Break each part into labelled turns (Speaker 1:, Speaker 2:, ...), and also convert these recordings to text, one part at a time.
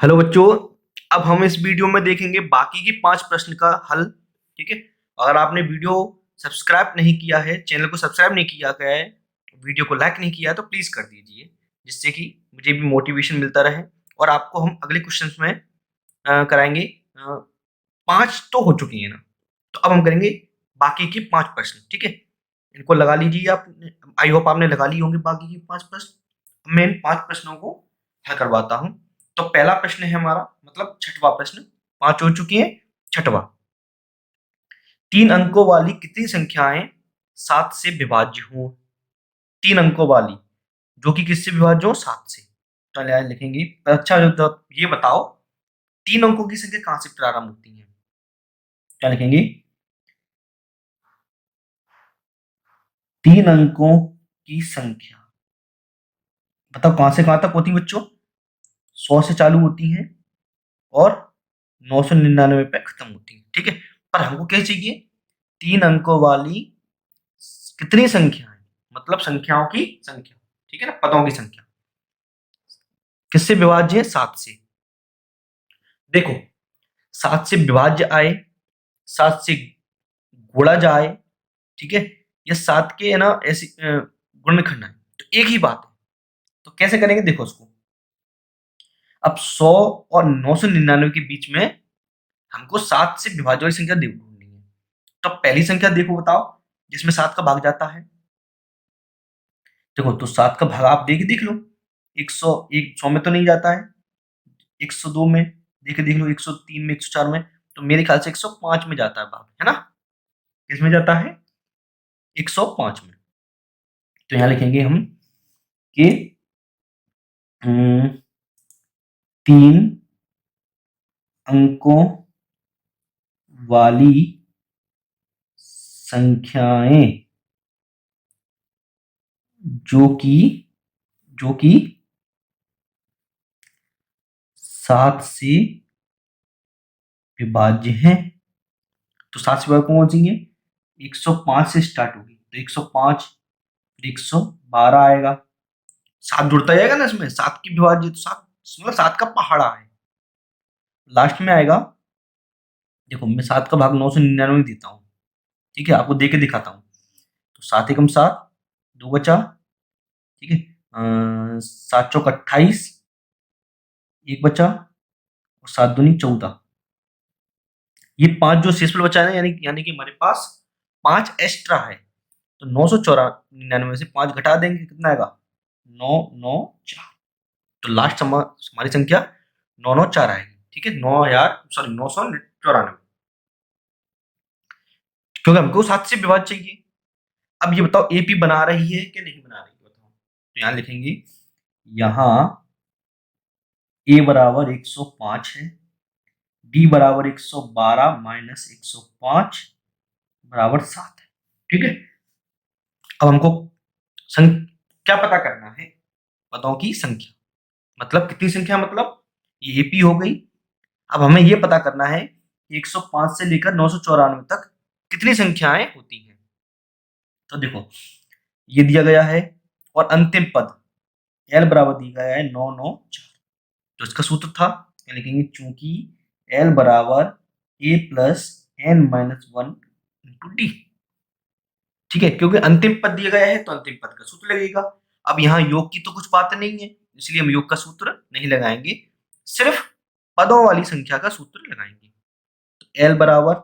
Speaker 1: Hello बच्चों। अब हम इस वीडियो में देखेंगे बाकी के 5 प्रश्न का हल। ठीक है। अगर आपने वीडियो सब्सक्राइब नहीं किया है, चैनल को सब्सक्राइब नहीं किया गया है, वीडियो को लाइक नहीं किया है, तो प्लीज कर दीजिए, जिससे कि मुझे भी मोटिवेशन मिलता रहे। और आपको हम अगले क्वेश्चन में कराएंगे। 5 तो हो चुकी है ना, तो अब हम करेंगे बाकी के 5 प्रश्न। ठीक है, इनको लगा लीजिए आप। आई होप आपने लगा ली होंगे बाकी की 5 प्रश्न। मैं इन 5 प्रश्नों को हल करवाता हूं। तो पहला प्रश्न है हमारा, मतलब छठवां प्रश्न। 5 हो चुकी हैं, छठवां। 3 अंकों वाली कितनी संख्याएं 7 से विभाज्य हो? 3 अंकों वाली जो कि किससे विभाज्य हो? 7 से। तो यहाँ लिखेंगे। अच्छा, तो ये बताओ 3 अंकों की संख्या कहां से प्रारंभ होती है? क्या लिखेंगे? 3 अंकों की संख्या बताओ कहां से कहां तक होती है बच्चों? 100 से चालू होती हैं और 999 पे खत्म होती है। ठीक है, पर हमको क्या चाहिए? 3 अंकों वाली कितनी संख्या है, मतलब संख्याओं की संख्या। ठीक है ना, पदों की संख्या किससे विभाज्य है? 7 से। देखो, 7 से विभाज्य आए, 7 से गुणा जाए, ठीक है, ये 7 के है ना ऐसी गुणनखंड है, तो एक ही बात है। तो कैसे करेंगे देखो उसको। अब 100 और 999 के बीच में हमको 7 से विभाज्य वाली संख्या ढूंढनी है। तो पहली संख्या देखो, बताओ जिसमें 7 का भाग जाता है। देखो, तो 7 का भाग आप देख लो। 100 में तो नहीं जाता है, 102 में देख लो, 103 में, 104 में। तो मेरे ख्याल से 105 में जाता है भाग, है ना? किसमें जाता है? 105 में। तो यहां लिखेंगे हम कि 3 अंकों वाली संख्याएं जो कि जो कि 7 से विभाज्य हैं। तो 7 से विभाज्य कौन सी है? 105 से स्टार्ट होगी, तो 105, फिर 112 आएगा। 7 जुड़ता जाएगा ना इसमें, 7 की विभाज्य, तो 7 मतलब 7 का पहाड़ा है। लास्ट में आएगा। देखो, मैं 7 का भाग 999 देता हूँ। ठीक है, आपको दे के दिखाता हूँ। तो 7 एकम 7, 2 बचा। ठीक है, 7 चौक 28, 1 बचा, और 7 दूनी 14। ये 5 जो शेष बचा है, यानी यानी कि हमारे पास 5 एक्स्ट्रा है। तो 999 से 5 घटा देंगे, कितना आएगा? 994। तो लास्ट हमारी संख्या 994 आएगी। ठीक है, 9,94। क्योंकि हमको 7 से विभाज्य चाहिए। अब ये बताओ एपी बना रही है कि नहीं बना रही है, बताओ। तो यहां लिखेंगे, यहां ए बराबर 105 है, डी बराबर 112 माइनस 105 बराबर 7 है। ठीक है, अब हमको क्या पता करना है? पदों की संख्या, मतलब कितनी संख्या, मतलब ये एपी हो गई। अब हमें ये पता करना है कि 105 से लेकर 994 तक कितनी संख्याएं होती हैं। तो देखो, ये दिया गया है, और अंतिम पद एल बराबर दिया गया है 994। तो इसका सूत्र था, क्या लिखेंगे? चूंकि एल बराबर a plus n minus 1 into d. ठीक है, क्योंकि अंतिम पद दिया गया है तो अंतिम पद का सूत्र लगेगा। अब यहाँ योग की तो कुछ बात नहीं है, इसलिए हम योग का सूत्र नहीं लगाएंगे, सिर्फ पदों वाली संख्या का सूत्र लगाएंगे। तो एल बराबर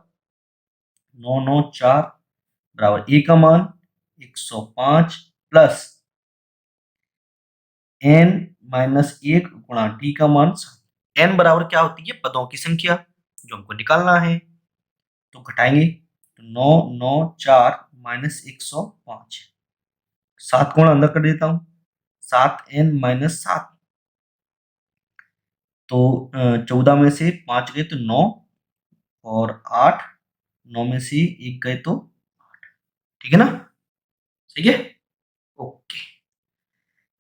Speaker 1: 994 बराबर ए का मान 105 प्लस एन माइनस 1 गुणा डी का मान 7। एन बराबर क्या होती है? पदों की संख्या, जो हमको निकालना है। तो घटाएंगे, तो 994 माइनस 105, 7 गुणा अंदर कर देता हूं, 7n-7। तो 14 में से 5 गए तो 9, और 8, 9 में से 1 गए तो 8। ठीक है ना? सही है, ओके।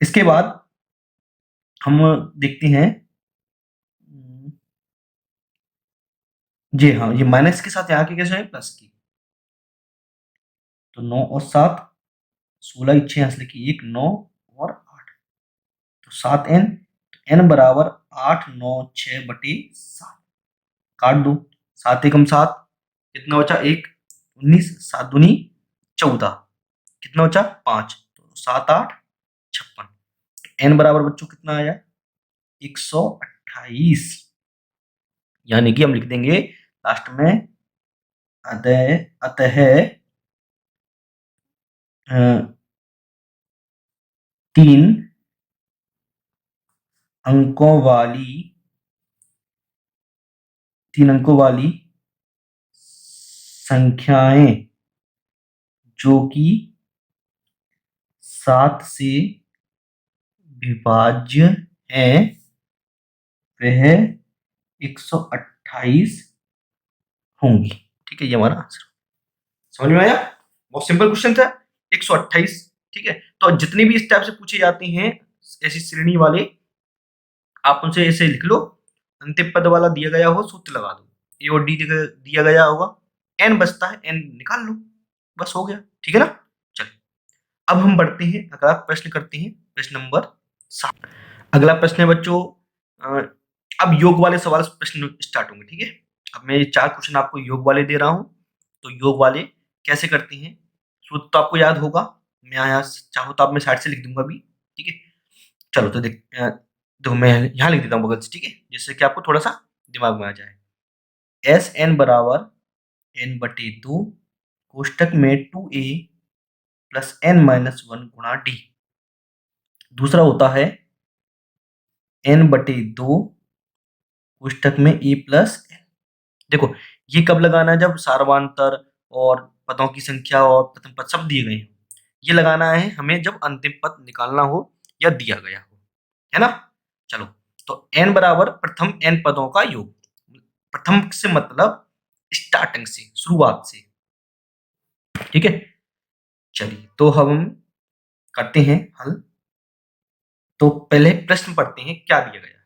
Speaker 1: इसके बाद हम देखते हैं, जी हाँ, ये माइनस के साथ यहाँ के कैसे है? प्लस की। तो 9 और 7, 16 इच्छे यहाँ से लेके 1, 9 और 8, तो 7n। तो n बराबर 8 9 6 बटे 7, काट दो, 7 एकम 7, कितना बचा 1, 19, 7 दूनी 14, कितना बचा 5, तो 7 8 56, n बराबर बच्चों कितना आया 128, यानी कि हम लिख देंगे लास्ट में अतः अतः 3 अंकों वाली 3 अंकों वाली संख्याएं जो कि 7 से विभाज्य है वह 128 होंगी। ठीक है, ये हमारा आंसर। समझ में आया? बहुत सिंपल क्वेश्चन था, 128। ठीक है, तो जितने भी इस टाइप से पूछे जाते हैं ऐसी श्रेणी वाले, आप उनसे ऐसे लिख लो, अंतिम पद वाला दिया गया हो सूत्र लगा दो, ए और डी दिया गया होगा, एन बचता है, एन निकाल लो, बस हो गया। ठीक है ना? चलो अब हम बढ़ते हैं, अगला प्रश्न करते हैं, प्रश्न नंबर 7। अगला प्रश्न है बच्चों, अब योग वाले सवाल प्रश्न स्टार्ट होंगे। ठीक है, अब मैं 4 क्वेश्चन आपको योग वाले दे रहा हूं, तो योग वाले कैसे करते हैं सूत्र तो आपको याद होगा, मैं यहाँ चाहो तो आप मैं साइड से लिख दूंगा भी। ठीक है, चलो तो देखो मैं यहाँ लिख देता हूँ बगल से। ठीक है, जिससे कि आपको थोड़ा सा दिमाग में आ जाए। एस एन बराबर n बटे 2 कोष्टक में 2a प्लस n माइनस 1 गुणा डी। दूसरा होता है n बटे 2 कोष्टक में a प्लस n। देखो ये कब लगाना है, जब सार्वधातुक और पदों की संख्या और प्रथम पद सब दिए गए हैं। ये लगाना है हमें जब अंतिम पद निकालना हो या दिया गया हो, है ना? चलो तो n बराबर प्रथम n पदों का योग, प्रथम से मतलब स्टार्टिंग से, शुरुआत से। ठीक है, चलिए तो हम करते हैं हल। तो पहले प्रश्न पढ़ते हैं क्या दिया गया है।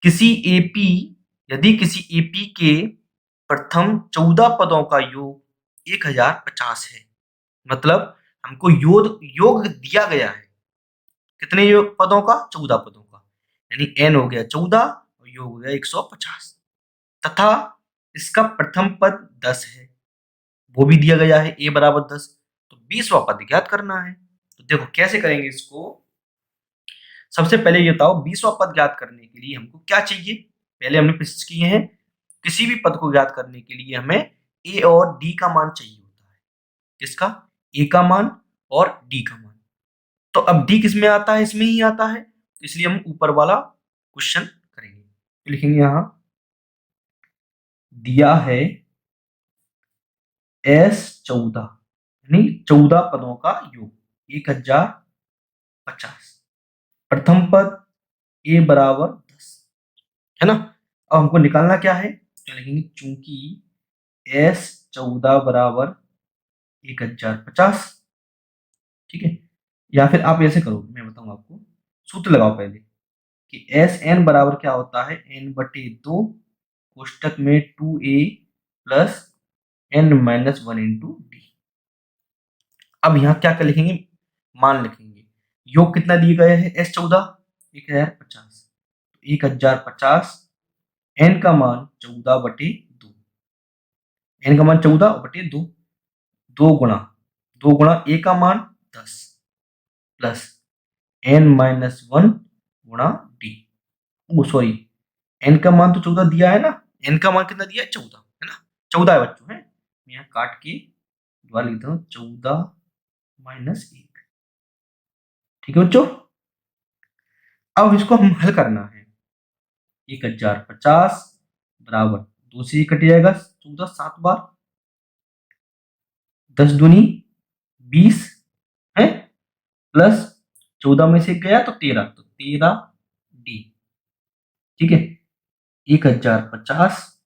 Speaker 1: किसी एपी यदि किसी एपी के प्रथम 14 पदों का योग 1050 है, मतलब हमको योग दिया गया है कितने योग पदों का, 14 पदों का, यानी n हो गया 14 और योग हो गया 150, तथा इसका प्रथम पद 10 है, वो भी दिया गया है a बराबर 10, तो 20वां पद ज्ञात करना है। तो देखो कैसे करेंगे इसको। सबसे पहले ये बताओ 20वां पद ज्ञात करने के लिए हमको क्या चाहिए। पहले हमने प्रोसेस किए हैं, किसी भी पद को ज्ञात करने के लिए हमें a और d का मान चाहिए होता है। किसका? a का मान और d का मान। तो अब d किस में आता है, इसमें ही आता है, तो इसलिए हम ऊपर वाला क्वेश्चन करेंगे। तो लिखेंगे यहां दिया है S14 यानी 14 पदों का योग 1050, प्रथम पद a बराबर 10, है ना? अब हमको निकालना क्या है, तो लिखेंगे चूंकि S14 बराबर 1050। ठीक है, या फिर आप ऐसे करो, मैं बताऊंगा आपको, सूत्र लगाओ पहले कि एस एन बराबर क्या होता है, n बटे 2 कोष्टक में 2a plus n minus 1 into D. अब यहाँ क्या कर लिखेंगे, मान लिखेंगे। योग कितना दिया गया है, S14 1050, 1050 n का मान 14 बटे 2, n का मान 14 बटे 2, 2 गुणा a का मान 10 प्लस n माइनस 1 गुणा डी। सॉरी, n का मान तो 14 दिया है ना, n का मान कितना दिया है 14, है ना? 14 है बच्चों, है मैं यहाँ काट के दोबारा लिखता हूँ 14 माइनस 1। ठीक है बच्चों, अब इसको हम हल करना है। 1050 बराबर 2 से कट जाएगा 14 7 बार, 10 दूनी 20 है, प्लस 14 में से गया तो 13, तो 13 डी। ठीक है, 1050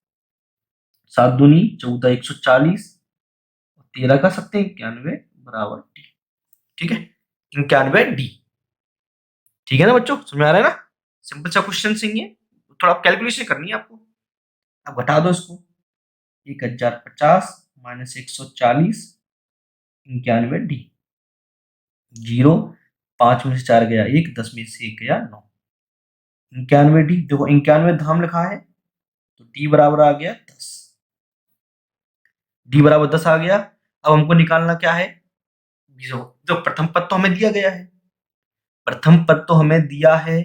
Speaker 1: 7 दूनी 14 140 और 13 का 91 बराबर डी। ठीक है, 91 डी। ठीक है ना बच्चों, समझ में आ रहा है ना? सिंपल सा क्वेश्चन सही है, थोड़ा कैलकुलेशन करनी है आपको। अब घटा दो इसको, 1050 माइनस 140 91 डी, 0 5 में से 4 गया 1, 10 में से 1 गया 9, 91D, देखो 91 धाम लिखा है तो डी बराबर आ गया 10, डी बराबर 10 आ गया। अब हमको निकालना क्या है, जो प्रथम पद तो हमें दिया गया है, प्रथम पद तो हमें दिया है,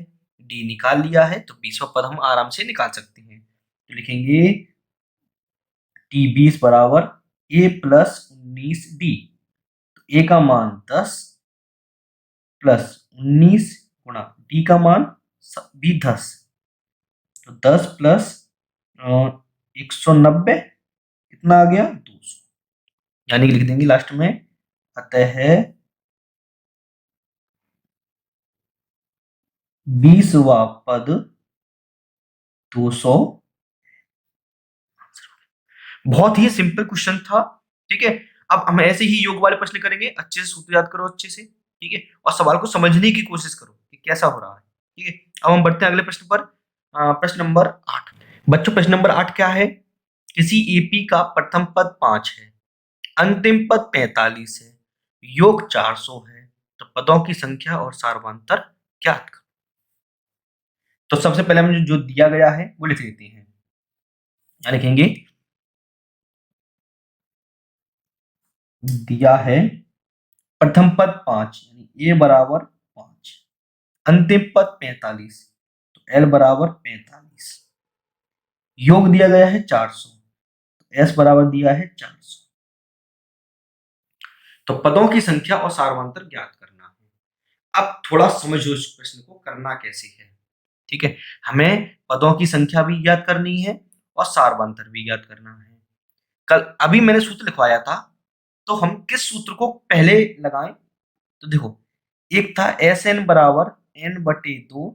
Speaker 1: डी निकाल लिया है, तो 20वां पद हम आराम से निकाल सकते हैं। तो लिखेंगे टी 20 बराबर ए प्लस 19D। तो ए का मान 10 प्लस 19 गुणा डी का मान भी 10, तो 10 प्लस 190 कितना आ गया 200, यानी कि लिख देंगे लास्ट में अतः 20वां पद 200। बहुत ही सिंपल क्वेश्चन था, ठीक है। अब हम ऐसे ही योग वाले प्रश्न करेंगे, अच्छे से सूत्र याद करो अच्छे से, ठीक है, और सवाल को समझने की कोशिश करो कि कैसा हो रहा है, ठीक है। अब हम बढ़ते हैं अगले प्रश्न पर, प्रश्न नंबर 8। बच्चों प्रश्न नंबर 8 क्या है, किसी एपी का प्रथम पद 5 है, अंतिम पद 45 है, योग 400 है, तो पदों की संख्या और सार्वधातुक ज्ञात करो। तो सबसे पहले हम जो दिया गया है वो लिख लेते हैं, क्या लिखेंगे, दिया है प्रथम पद 5 यानी ए बराबर 5, अंतिम पद 45, तो एल बराबर 45, योग दिया गया है 400, तो एस बराबर दिया है 400। तो पदों की संख्या और सार्वधातुक ज्ञात करना है। अब थोड़ा समझो इस प्रश्न को करना कैसे है, ठीक है। हमें पदों की संख्या भी ज्ञात करनी है और सार्वधातुक भी ज्ञात करना है। कल अभी मैंने सूत्र लिखवाया था, तो हम किस सूत्र को पहले लगाएं, तो देखो एक था एस एन बराबर एन बटे 2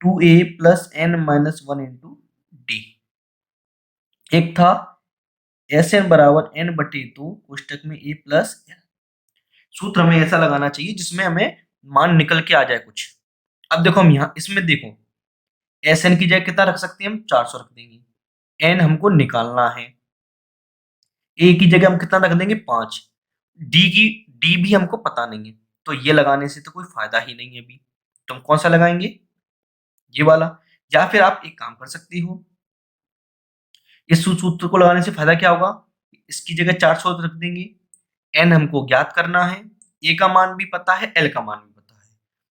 Speaker 1: 2a plus n minus 1 into d, एक था एस एन बराबर एन बटे 2 कोष्टक में ए प्लस एन। सूत्र हमें ऐसा लगाना चाहिए जिसमें हमें मान निकल के आ जाए कुछ। अब देखो हम यहाँ इसमें देखो एस एन की जगह कितना रख सकते हैं, हम 400 रख देंगे, एन हमको निकालना है, ए की जगह हम कितना रख देंगे 5, डी भी हमको पता नहीं है, तो ये लगाने से तो कोई फायदा ही नहीं है अभी, तो हम कौन सा लगाएंगे, ये वाला। या फिर आप एक काम कर सकते हो, इस सूत्र को लगाने से फायदा क्या होगा, इसकी जगह 400 रख देंगे, एन हमको ज्ञात करना है, ए का मान भी पता है, एल का मान भी पता है,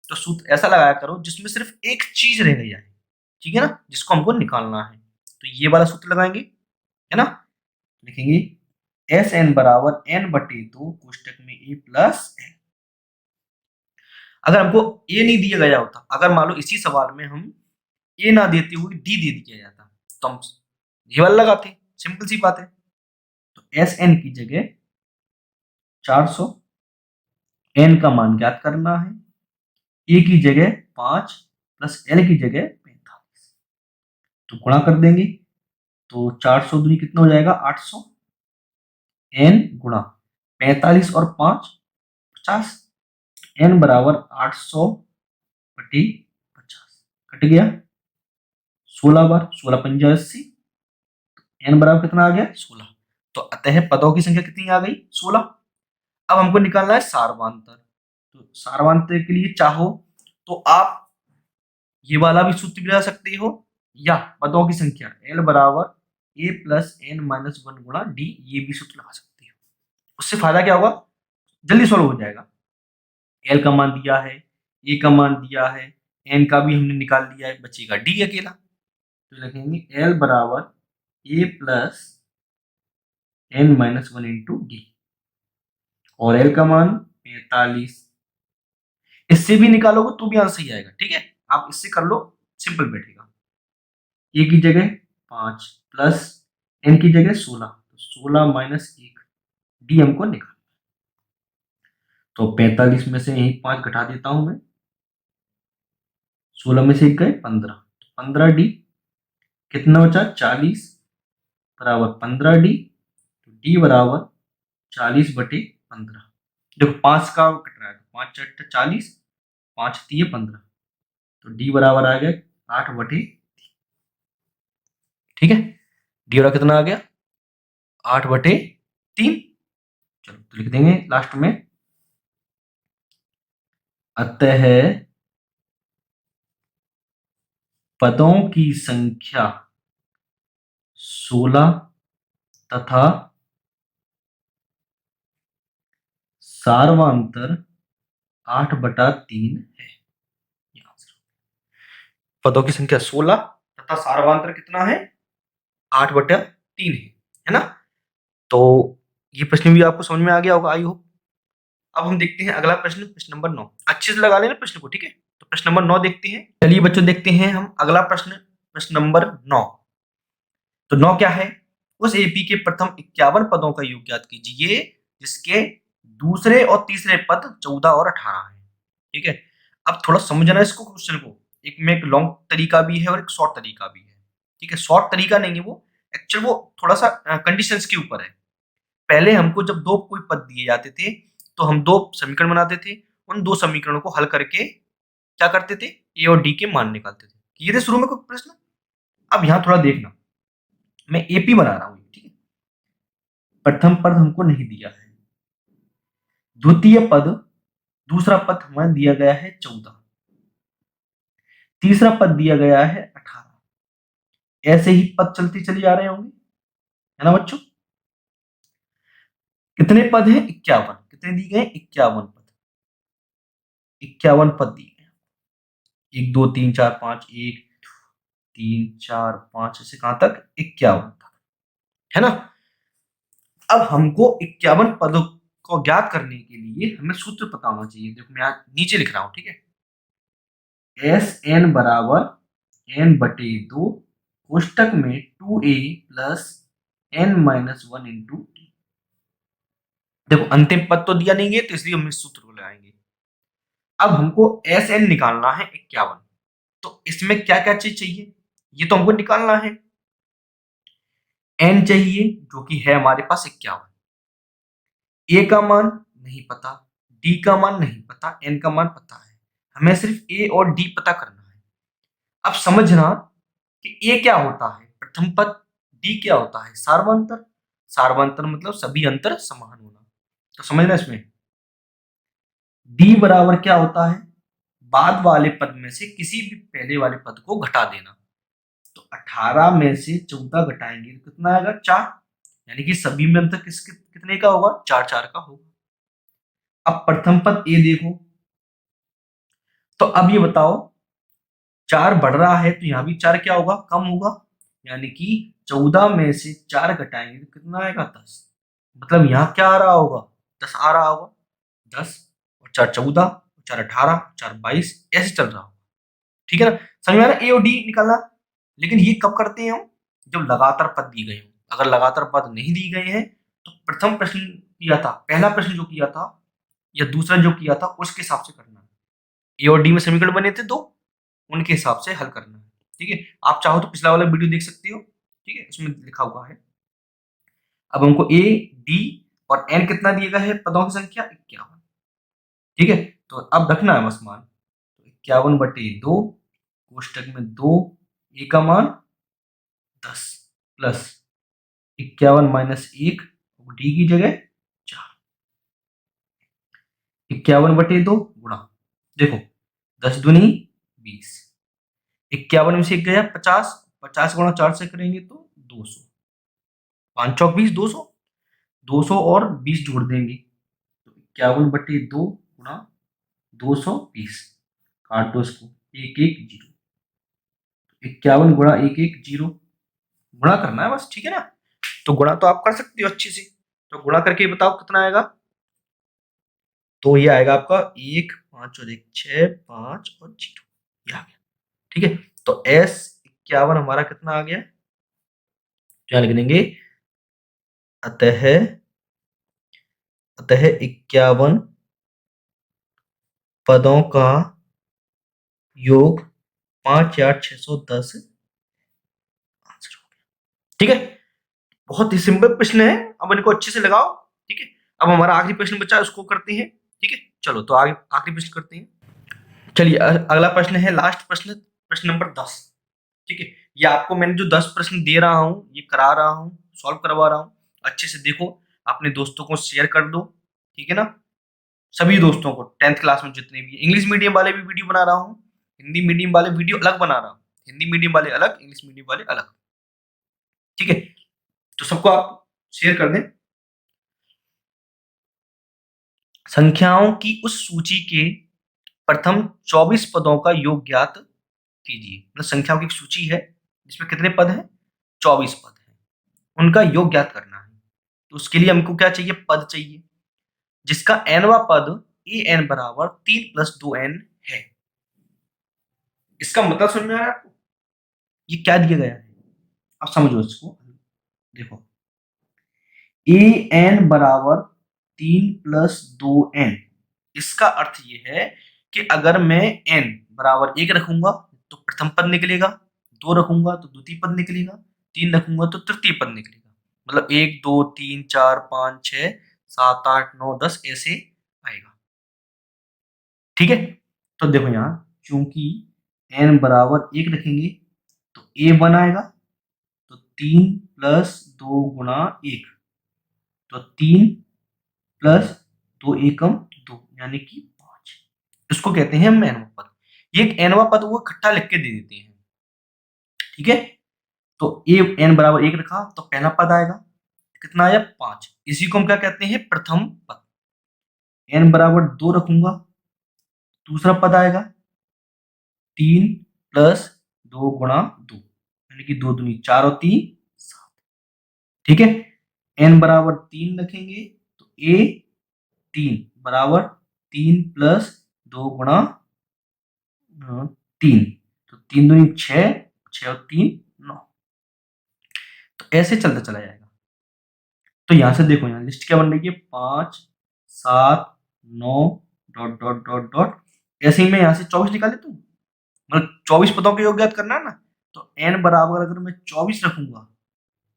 Speaker 1: तो सूत्र ऐसा लगाया करो जिसमें सिर्फ एक चीज रह गई है, ठीक है ना, जिसको हमको निकालना है, तो ये वाला सूत्र लगाएंगे, है ना। लिखेंगे एस एन बराबर एन बटे 2 कोष्टक में ए प्लस एन। अगर हमको ए नहीं दिया गया होता, अगर मान लो इसी सवाल में हम ए ना देते हुए डी दे दिया जाता, तो हम ये वाला लगाते, सिंपल सी बात है। तो एस एन की जगह 400, एन का मान ज्ञात करना है, ए की जगह 5 प्लस एल की जगह 45, तो गुणा कर देंगे, तो 400 दूनी कितना हो जाएगा 800, एन गुणा 45 और 5 50, एन बराबर 800 बटे 50, कट गया 16 बार, 16 पंजा 80, एन बराबर कितना आ गया 16, तो अतः पदों की संख्या कितनी आ गई 16। अब हमको निकालना है सार्वधातुक, तो सार्वधातुक के लिए चाहो तो आप ये वाला भी सूत्र भी लगा सकते हो, या पदों की संख्या एल बराबर ए प्लस एन माइनस 1 गुणा डी, ये भी सूत्र लगा सकते हो। उससे फायदा क्या होगा, जल्दी सोल्व हो जाएगा। एल का मान दिया है, ए का मान दिया है, एन का भी हमने निकाल लिया है, बचेगा डी अकेला, तो लिखेंगे एल बराबर a plus n minus 1 into d, और एल का मान 45, इससे भी निकालोगे तो भी आंसर सही आएगा, ठीक है। आप इससे कर लो, सिंपल बैठेगा, ए की जगह 5 प्लस एन की जगह 16, तो 16 माइनस 1, डी हमको निकाल, तो 45 में से यही 5 घटा देता हूं मैं, 16 में से 1 गए 15, तो 15 डी, कितना बचा 40 बराबर 15 डी, तो डी बराबर 40 बटे 15, देखो 5 का कट रहा है, तो 5 चट्टा 40, 5 3 15, तो डी बराबर आ गया 8 बटे, ठीक है, डी बराबर कितना आ गया 8 बटे 3। चलो तो लिख देंगे लास्ट में अतः पदों की संख्या 16 तथा सार्वंतर 8/3 है। पदों की संख्या 16 तथा सार्वंतर कितना है? 8/3 है ना? तो ये प्रश्न भी आपको समझ में आ गया होगा, आई होप। अब हम देखते हैं अगला प्रश्न, प्रश्न नंबर 9। अच्छे से लगा लेना प्रश्न को, ठीक है? तो प्रश्न नंबर 9 देखते हैं। चलिए बच्चों, देखते हैं हम अगला प्रश्न, प्रश्न नंबर 9। तो 9 क्या है? उस एपी के प्रथम 51 पदों का योग ज्ञात कीजिए जिसके दूसरे और तीसरे पद 14 और 18 है। ठीक है? अब थोड़ा समझना इसको, क्वेश्चन को। एक में एक लॉन्ग तरीका भी है और एक शॉर्ट तरीका भी है। ठीक है? शॉर्ट तरीका नहीं है वो, एक्चुअल वो थोड़ा सा कंडीशंस के ऊपर है। पहले हमको जब दो कोई पद दिए जाते थे तो हम दो समीकरण बनाते थे, उन दो समीकरणों को हल करके क्या करते थे? ए और डी के मान निकालते थे। ये थे शुरू में कोई प्रश्न। अब यहां थोड़ा देखना, मैं एपी बना रहा हूं, ठीक है? प्रथम पद हमको नहीं दिया है, द्वितीय पद, दूसरा पद हमें दिया गया है 14, तीसरा पद दिया गया है 18। ऐसे ही पद चलते चले जा रहे होंगे, है ना बच्चों? कितने पद हैं? 51। कितने दिए गए? 51 पद। 51 पद दिए गए। 1 2 3 4 5, 1 3 4 5 से कहां तक? 51 तक, है ना? अब हमको 51 पदों को ज्ञात करने के लिए हमें सूत्र पता होना चाहिए। देखो मैं यहाँ नीचे लिख रहा हूं, ठीक है? एस एन बराबर n/2 कोष्टक में 2a plus n-1 into T. देखो अंतिम पद तो दिया नहीं है तो इसलिए हम इस सूत्र को लगाएंगे। अब हमको एस एन निकालना है 51। तो इसमें क्या क्या चीज चाहिए ये तो हमको निकालना है। n चाहिए जो कि है हमारे पास 51, ए का मान नहीं पता, डी का मान नहीं पता, एन का मान पता है। हमें सिर्फ ए और डी पता करना है। अब समझना कि ए क्या होता है? प्रथम पद। डी क्या होता है? सार्वंतर। सार्वंतर मतलब सभी अंतर समान होना। तो समझना इसमें डी बराबर क्या होता है? बाद वाले पद में से किसी भी पहले वाले पद को घटा देना। तो 18 में से 14 घटाएंगे तो कितना आएगा? 4। यानी कि सभी में अंतर कितने का होगा? 4 4 का होगा। अब प्रथम पद ए देखो, तो अब ये बताओ 4 बढ़ रहा है तो यहाँ भी 4 क्या होगा? कम होगा। यानी कि 14 में से 4 घटाएंगे तो कितना आएगा? 10। मतलब यहाँ क्या आ रहा होगा? 10 आ रहा होगा। 10 और 4 14, 4 18, 4 22, ऐसे चल रहा होगा। ठीक है ना? समझ में आ रहा है? ए और डी निकालना। लेकिन ये कब करते हैं हम? जब लगातार पद दिए गए हों। अगर लगातार पद नहीं दिए गए हैं तो प्रथम प्रश्न किया था, पहला प्रश्न जो किया था या दूसरा जो किया था उसके हिसाब से करना है। ए और डी में समीकरण बने थे दो, उनके हिसाब से हल करना है। ठीक है? आप चाहो तो पिछला वाला वीडियो देख सकते हो, ठीक है? उसमें लिखा हुआ है। अब हमको ए, डी और एन कितना दिया गया है? पदों की संख्या 51। ठीक है? तो अब रखना है बस मान। तो 51/2 कोष्टक में 2 ए का मान 10 प्लस 51 माइनस 1 डी की जगह 4। 51/2 गुणा, देखो 10 दूनी 20, 51 में से 1 गया 50, 50 गुणा 4 से करेंगे तो 200, 5 चौक 20, 200, 200 और 20 जोड़ देंगे तो 51/2 गुणा 220, काट दो इसको, 110, 51 गुणा 110, गुणा करना है बस। ठीक है ना? तो गुणा तो आप कर सकते हो अच्छे से। तो गुणा करके बताओ कितना आएगा? तो ये आएगा आपका 1 5 और 1 6 5 और 0, ये आ गया। ठीक है? तो एस 51 हमारा कितना आ गया? क्या लिख देंगे? अतः 51 पदों का योग 5,610 आंसर हो गया। ठीक है? बहुत ही सिंपल प्रश्न है। अब इनको अच्छे से लगाओ। ठीक है? अब हमारा आखिरी प्रश्न बचा है, उसको करते हैं। ठीक है? चलो तो आगे आखिरी प्रश्न करते हैं। चलिए अगला प्रश्न है लास्ट प्रश्न, प्रश्न नंबर 10। ठीक है? ये आपको मैंने जो 10 प्रश्न दे रहा हूं ये करा रहा हूं, सॉल्व करवा रहा हूं। अच्छे से देखो, अपने दोस्तों को शेयर कर दो। ठीक है ना? सभी दोस्तों को 10th क्लास में जितने भी, इंग्लिश मीडियम वाले भी वीडियो बना रहा हूँ, हिंदी मीडियम वाले वीडियो अलग बना रहा हूँ। हिंदी मीडियम वाले अलग, इंग्लिश मीडियम वाले अलग। ठीक है, तो सबको आप शेयर कर दें। संख्याओं की उस सूची के प्रथम 24 पदों का योग ज्ञात कीजिए। मतलब संख्याओं की एक सूची है जिसमें कितने पद हैं, 24 पद हैं, उनका योग ज्ञात करना है। तो उसके लिए हमको क्या चाहिए, पद चाहिए, जिसका nवां पद an बराबर 3 + 2n है। इसका मतलब समझ में आ रहा है आपको, ये क्या दिया गया है, आप समझो इसको। देखो an बराबर 3 + 2n, इसका अर्थ ये है कि अगर मैं n बराबर 1 रखूंगा तो प्रथम पद निकलेगा, 2 रखूंगा तो द्वितीय पद निकलेगा, 3 रखूंगा तो तृतीय पद निकलेगा। मतलब 1 2 3 4 5 6 7 8 9 10 ऐसे आएगा। ठीक है, तो देखो यहाँ क्योंकि n बराबर 1 रखेंगे तो a1 आएगा, तो 3 + 2 × 1, तो 3 + 2 एकम 2 यानी कि 5। इसको कहते हैं हम nवां पद। ये एक nवां पद वो इकट्ठा लिख के दे देते हैं। ठीक है, तो n बराबर 1 रखा तो पहला पद आएगा, कितना आया, 5। इसी को हम क्या कहते हैं, प्रथम पद। n बराबर 2 रखूंगा, दूसरा पद आएगा 3 + 2 × 2 यानी कि 2 दूनी 4 और 3 7। ठीक है, n बराबर 3 रखेंगे तो a 3 बराबर 3 + 2 × 3, तो 3 दूनी 6, 6 और 3 9। तो ऐसे चलता चला जाएगा। तो यहां से देखो, यहाँ लिस्ट क्या बन रही है, 5 7 9 डॉट डॉट डॉट डॉट। ऐसे ही मैं यहाँ से 24 निकाल लेता हूँ, मतलब 24 पदों का योग ज्ञात करना है ना, तो n बराबर अगर मैं 24 रखूंगा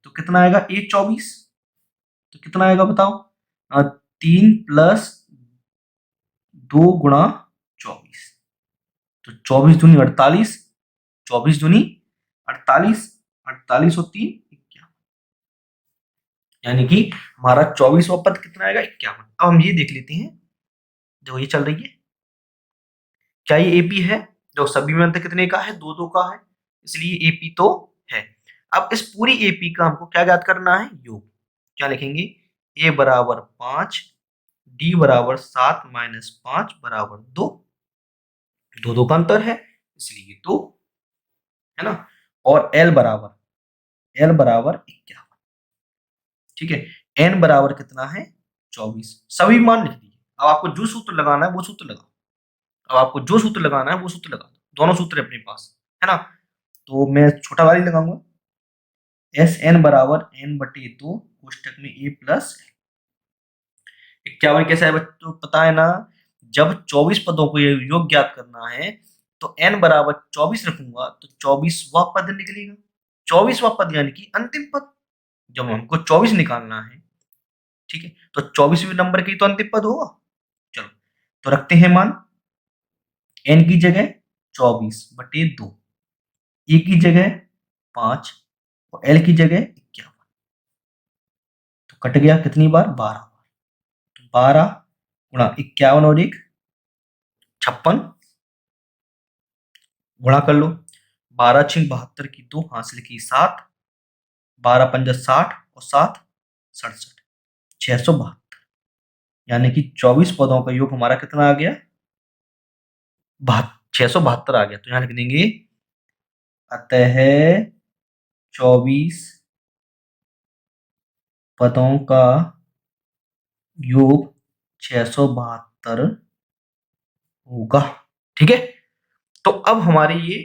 Speaker 1: तो कितना आएगा, a 24, तो कितना आएगा बताओ, 3 + 2 × 24, तो 24 दूनी 48, 24 दूनी 48, 48 और 3 51, यानी कि हमारा 24वां पद कितना आएगा, 51। अब हम ये देख लेते हैं, जो ये चल रही है, क्या ये एपी है, जो सभी में अंतर कितने का है, 2 2 का है, इसलिए एपी तो है। अब इस पूरी एपी का हमको क्या ज्ञात करना है, योग। क्या लिखेंगे, a बराबर 5, d बराबर 7 - 5 बराबर 2, 2 2 का अंतर है इसलिए 2, है ना। और l बराबर 51। ठीक है, n बराबर कितना है, 24। सभी मान लिख दिए। अब आपको जो सूत्र लगाना है वो सूत्र लगाओ, अब आपको जो सूत्र लगाना है वो सूत्र लगा दो, दोनों सूत्र अपने पास, है ना। तो मैं छोटा वाली लगाऊंगा, SN बराबर n/2 कोष्टक में a + 51 कैसा है बच्चों, पता है ना, जब 24 पदों को ये योग ज्ञात करना है तो n बराबर 24 रखूंगा तो 24वां पद निकलेगा। 24वां पद यानी कि अंतिम पद, जब हमको 24 निकालना है, ठीक है, तो 24वें नंबर की तो अंतिम पद होगा। चलो, तो रखते हैं मान, n की जगह 24/2, e की जगह 5 और l की जगह 51, तो कट गया कितनी बार, 12 बार, तो 12 × 51 और 1 56, गुणा कर लो, 12 × 6 72 की 2 हासिल की 7, 12 × 5 60 और 7 67, 672, यानी कि 24 पदों का योग हमारा कितना आ गया, 672 आ गया। तो यहाँ लिख देंगे, अतः 24 पदों का योग 672 होगा। ठीक है, तो अब हमारे ये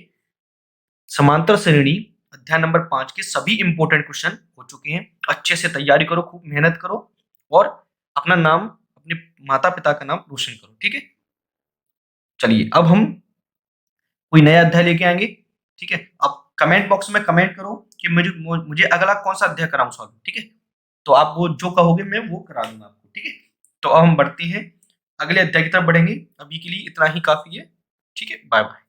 Speaker 1: समांतर श्रेणी अध्याय नंबर 5 के सभी इंपॉर्टेंट क्वेश्चन हो चुके हैं। अच्छे से तैयारी करो, खूब मेहनत करो और अपना नाम, अपने माता पिता का नाम रोशन करो। ठीक है, चलिए अब हम कोई नया अध्याय लेके आएंगे। ठीक है, अब कमेंट बॉक्स में कमेंट करो कि मुझे अगला कौन सा अध्याय कराऊं सॉल्व। ठीक है, तो आप वो जो कहोगे मैं वो करा दूंगा आपको। ठीक है, तो अब हम बढ़ते हैं, अगले अध्याय की तरफ बढ़ेंगे। अभी के लिए इतना ही काफी है। ठीक है, बाय बाय।